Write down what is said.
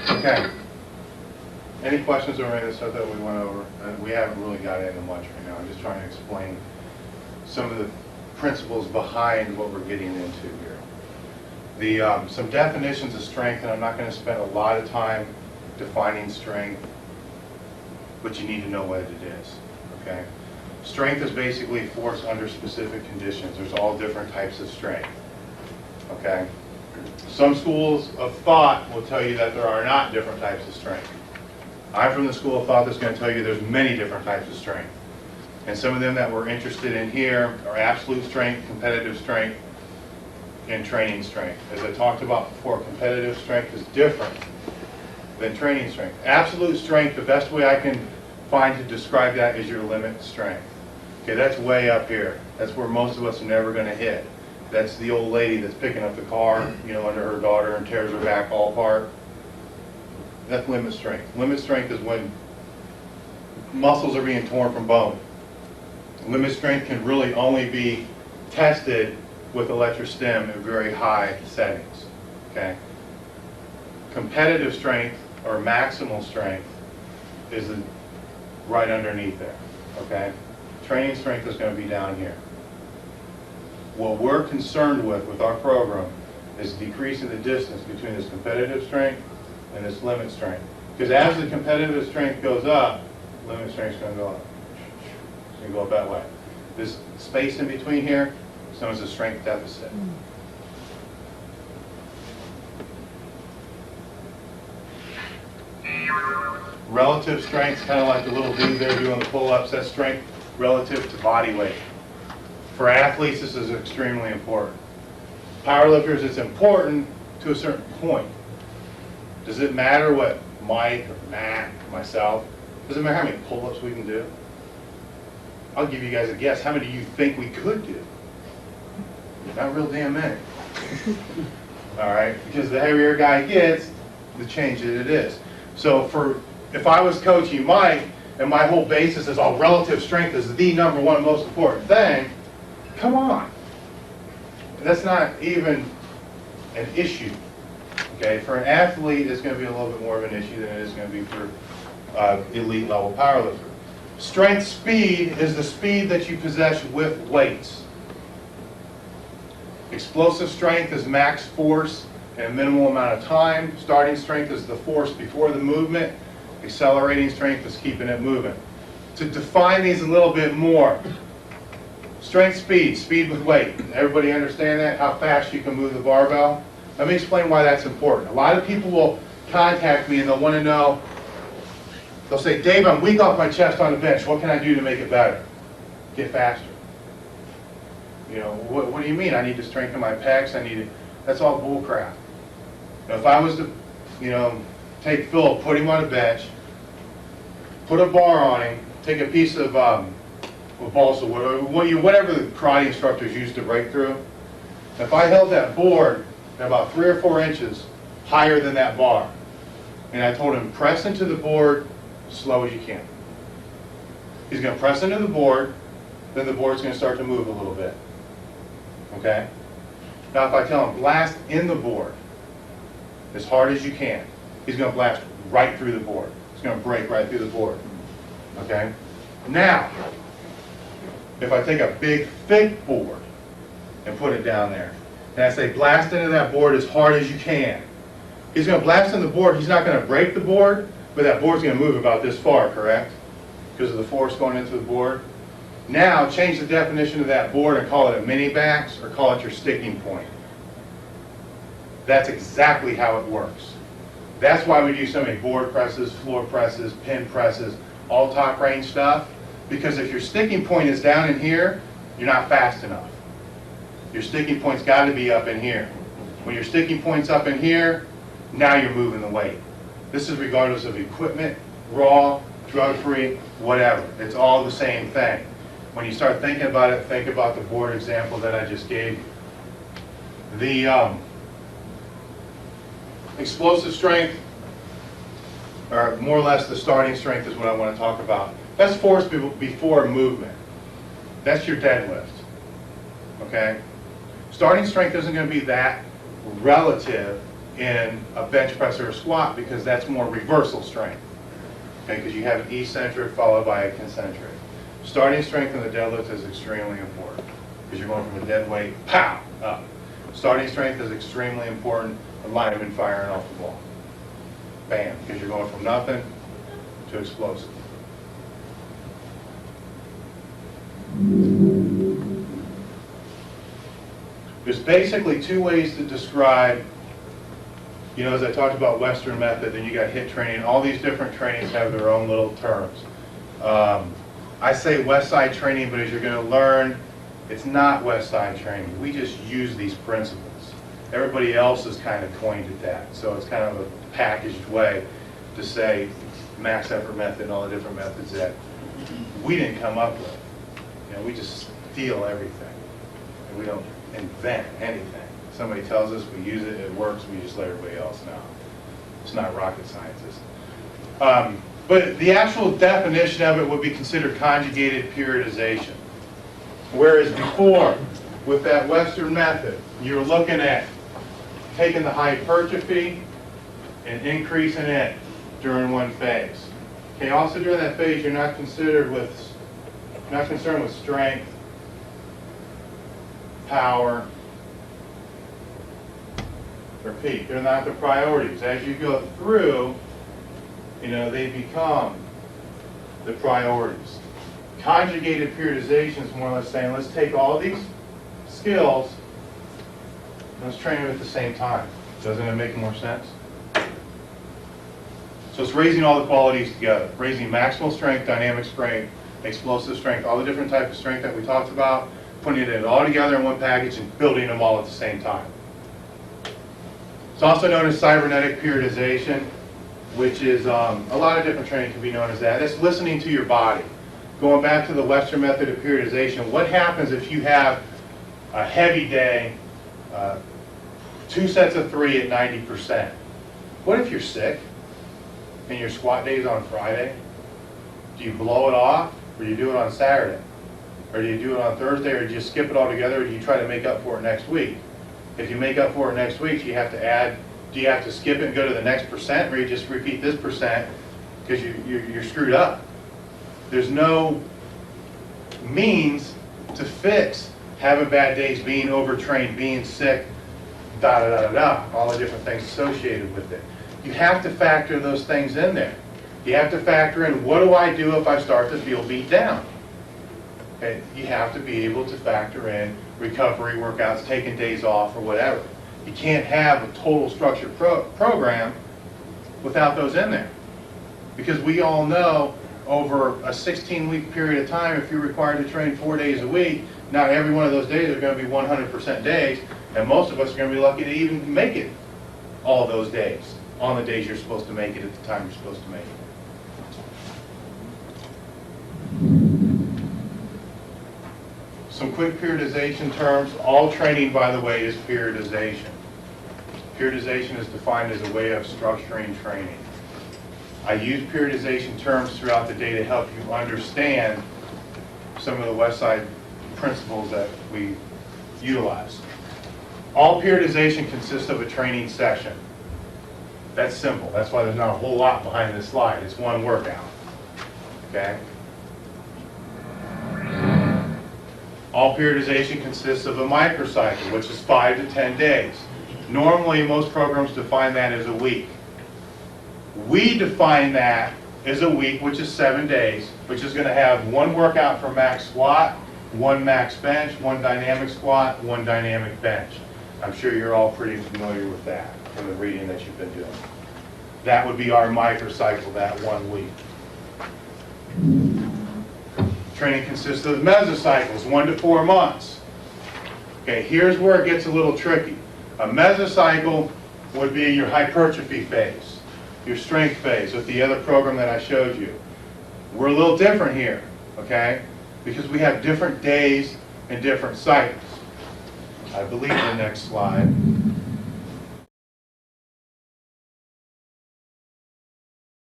Okay. Any questions over any of the stuff that we went over? We haven't really got into much right now. I'm just trying to explain some of the principles behind what we're getting into here. Some definitions of strength, and I'm not going to spend a lot of time defining strength, but you need to know what it is. Okay? Strength is basically force under specific conditions. There's all different types of strength. Okay? Some schools of thought will tell you that there are not different types of strength. I'm from the school of thought that's going to tell you there's many different types of strength. And some of them that we're interested in here are absolute strength, competitive strength, and training strength. As I talked about before, competitive strength is different than training strength. Absolute strength, the best way I can find to describe that is your limit strength. Okay, that's way up here. That's where most of us are never going to hit. That's the old lady that's picking up the car, you know, under her daughter and tears her back all apart. That's limit strength. Limit strength is when muscles are being torn from bone. Limit strength can really only be tested with electrostim at very high settings. Okay. Competitive strength or maximal strength is right underneath there. Okay. Training strength is going to be down here. What we're concerned with our program is decreasing the distance between this competitive strength and this limit strength. Because as the competitive strength goes up, limit strength is going to go up. It's going to go up that way. This space in between here is known as a strength deficit. Relative strength, kind of like the little dude there doing the pull-ups, that's strength relative to body weight. For athletes, this is extremely important. Powerlifters, it's important to a certain point. Does it matter what Mike or Matt or myself, does it matter how many pull-ups we can do? I'll give you guys a guess. How many do you think we could do? Not real damn many. All right, because the heavier a guy gets, the change that it is. So if I was coaching Mike, and my whole basis is all relative strength is the number one most important thing, come on. That's not even an issue. Okay, for an athlete, it's going to be a little bit more of an issue than it is going to be for elite level powerlifter. Strength speed is the speed that you possess with weights. Explosive strength is max force in a minimal amount of time. Starting strength is the force before the movement. Accelerating strength is keeping it moving. To define these a little bit more, strength speed, speed with weight. Everybody understand that? How fast you can move the barbell? Let me explain why that's important. A lot of people will contact me and they'll want to know, they'll say, Dave, I'm weak off my chest on the bench. What can I do to make it better? Get faster. You know, what do you mean? I need to strengthen my pecs. That's all bull crap. Now, if I was to, you know, take Phil, put him on a bench, put a bar on him, take a piece of balsa wood, whatever the karate instructors use to break through. If I held that board about 3 or 4 inches higher than that bar, and I told him, press into the board as slow as you can. He's going to press into the board, then the board's going to start to move a little bit. Okay? Now if I tell him, blast in the board as hard as you can, he's going to blast right through the board. It's going to break right through the board. Okay? Now, if I take a big, thick board and put it down there, and I say blast into that board as hard as you can, he's going to blast in the board. He's not going to break the board, but that board's going to move about this far, correct? Because of the force going into the board. Now, change the definition of that board and call it a mini-bax or call it your sticking point. That's exactly how it works. That's why we do so many board presses, floor presses, pin presses, all top range stuff. Because if your sticking point is down in here, you're not fast enough. Your sticking point's got to be up in here. When your sticking point's up in here, now you're moving the weight. This is regardless of equipment, raw, drug-free, whatever. It's all the same thing. When you start thinking about it, think about the board example that I just gave you. The explosive strength, or more or less the starting strength, is what I want to talk about. That's force before movement. That's your deadlift. Okay? Starting strength isn't going to be that relative in a bench press or a squat because that's more reversal strength. Okay, because you have an eccentric followed by a concentric. Starting strength in the deadlift is extremely important because you're going from a dead weight, pow, up. Starting strength is extremely important in lineman firing off the ball. Bam, because you're going from nothing to explosive. There's basically two ways to describe, you know, as I talked about Western method, then you got HIIT training. All these different trainings have their own little terms. I say West Side training, but as you're going to learn, it's not West Side training. We just use these principles. Everybody else has kind of coined it that. So it's kind of a packaged way to say max effort method and all the different methods that we didn't come up with. You know, we just steal everything. And we don't invent anything. Somebody tells us, we use it, it works, we just let everybody else know. It's not rocket scientists. But the actual definition of it would be considered conjugated periodization. Whereas before, with that Western method, you're looking at taking the hypertrophy and increasing it during one phase. Okay, also during that phase, you're not concerned with strength, power, or peak. They're not the priorities. As you go through, you know, they become the priorities. Conjugated periodization is more or less saying, let's take all these skills, and let's train them at the same time. Doesn't it make more sense? So it's raising all the qualities together. Raising maximal strength, dynamic strength, explosive strength, all the different types of strength that we talked about, putting it all together in one package and building them all at the same time. It's also known as cybernetic periodization, which is a lot of different training can be known as that. That's listening to your body. Going back to the Western method of periodization, what happens if you have a heavy day, 2 sets of 3 at 90%? What if you're sick and your squat day is on Friday? Do you blow it off, or do you do it on Saturday? Or do you do it on Thursday, or do you skip it all together, or do you try to make up for it next week? If you make up for it next week, you have to add, do you have to skip it and go to the next percent, or you just repeat this percent because you're screwed up? There's no means to fix having bad days, being overtrained, being sick, all the different things associated with it. You have to factor those things in there. You have to factor in, what do I do if I start to feel beat down? Okay, you have to be able to factor in recovery workouts, taking days off, or whatever. You can't have a total structured program without those in there. Because we all know over a 16-week period of time, if you're required to train 4 days a week, not every one of those days are going to be 100% days, and most of us are going to be lucky to even make it all those days, on the days you're supposed to make it at the time you're supposed to make it. Some quick periodization terms. All training, by the way, is periodization. Periodization is defined as a way of structuring training. I use periodization terms throughout the day to help you understand some of the Westside principles that we utilize. All periodization consists of a training session. That's simple. That's why there's not a whole lot behind this slide. It's one workout. Okay? All periodization consists of a microcycle, which is 5 to 10 days. Normally, most programs define that as a week. We define that as a week, which is 7 days, which is going to have one workout for max squat, one max bench, one dynamic squat, one dynamic bench. I'm sure you're all pretty familiar with that from the reading that you've been doing. That would be our microcycle, that 1 week. Training consists of mesocycles, 1 to 4 months. Okay, here's where it gets a little tricky. A mesocycle would be your hypertrophy phase, your strength phase with the other program that I showed you. We're a little different here, okay? Because we have different days and different cycles. I believe the next slide